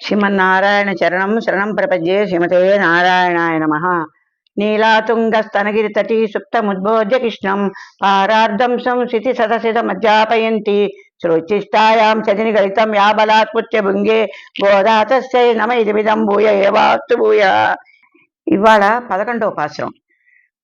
శ్రీమన్నారాయణ చరణం శరణం ప్రపద్యే శ్రీమతే నారాయణాయ నమః. నీలాతుంగస్తనగిరితటీ సుప్తముద్బోధ్య కృష్ణం పారార్ధం సంస్థితి సదసిదమధ్యాపయంతి శ్రోచిష్టాయాం చదిని గలితం యా బలాత్పుత్య భుంగే గోదాతస్యై నమ ఇదిమిదం భూయ ఏవాస్తు భూయ. ఇవాళ 11వ పాసురం.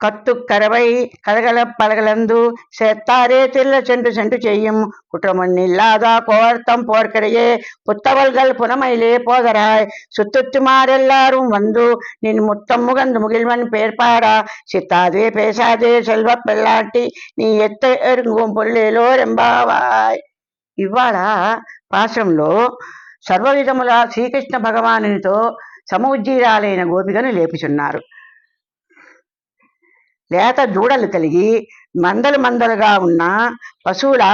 கத்து கரவை கலகல பலகலந்து சேத்தாரே தில்ல சென்று சென்று செய்யும் குற்றமொன் இல்லாதா கோர்த்தம் போர்க்கரையே புத்தவல்கள் புனமையிலே போதராய் சுத்துத்துமாரெல்லாரும் வந்து நின் முத்தம் முகந்து முகில்வன் பேர்பாடா சித்தாதே பேசாதே செல்வ பெள்ளாட்டி నీ ఎత్త ఎరుంగుం పొల్లేలో రెంబావాయ్. ఇవాళ పాశ్రంలో సర్వవిధముల శ్రీకృష్ణ భగవానునితో సముజ్జీరాలైన గోపికను లేపుచున్నారు. లేత దూడలు కలిగి మందలు మందలుగా ఉన్న పశువుల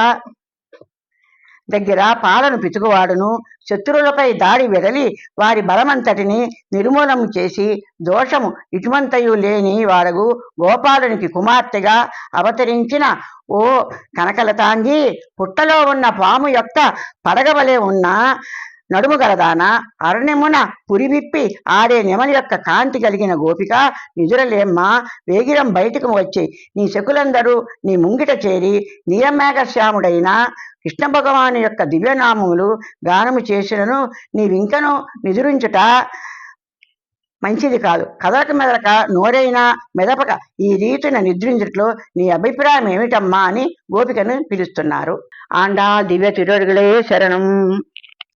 దగ్గర పాలను పితుకువాడును శత్రువులపై దాడి వెడలి వారి బలమంతటిని నిర్మూలన చేసి దోషము ఇటుమంతయు లేని వాడగు గోపాలునికి కుమార్తెగా అవతరించిన ఓ కనకలతాంగి, పుట్టలో ఉన్న పాము యొక్క పడగవలే ఉన్న నడుము గలదాన, అరణ్యమున పురివిప్పి ఆడే నెమలి యొక్క కాంతి కలిగిన గోపిక, నిదురలేమ్మా, వేగిరం బయటకు వచ్చి నీ శకులందరూ నీ ముంగిట చేరి నీలమేఘశ్యాముడైన కృష్ణ భగవాను యొక్క దివ్యనామములు గానము చేసినను నీవింకను నిదురించుట మంచిది కాదు. కదలక మెదలక నోరైనా మెదపక ఈ రీతిన నిద్రించట్లో నీ అభిప్రాయం ఏమిటమ్మా అని గోపికను పిలుస్తున్నారు. ఆండా దివ్య తిరుడుగులే శరణం.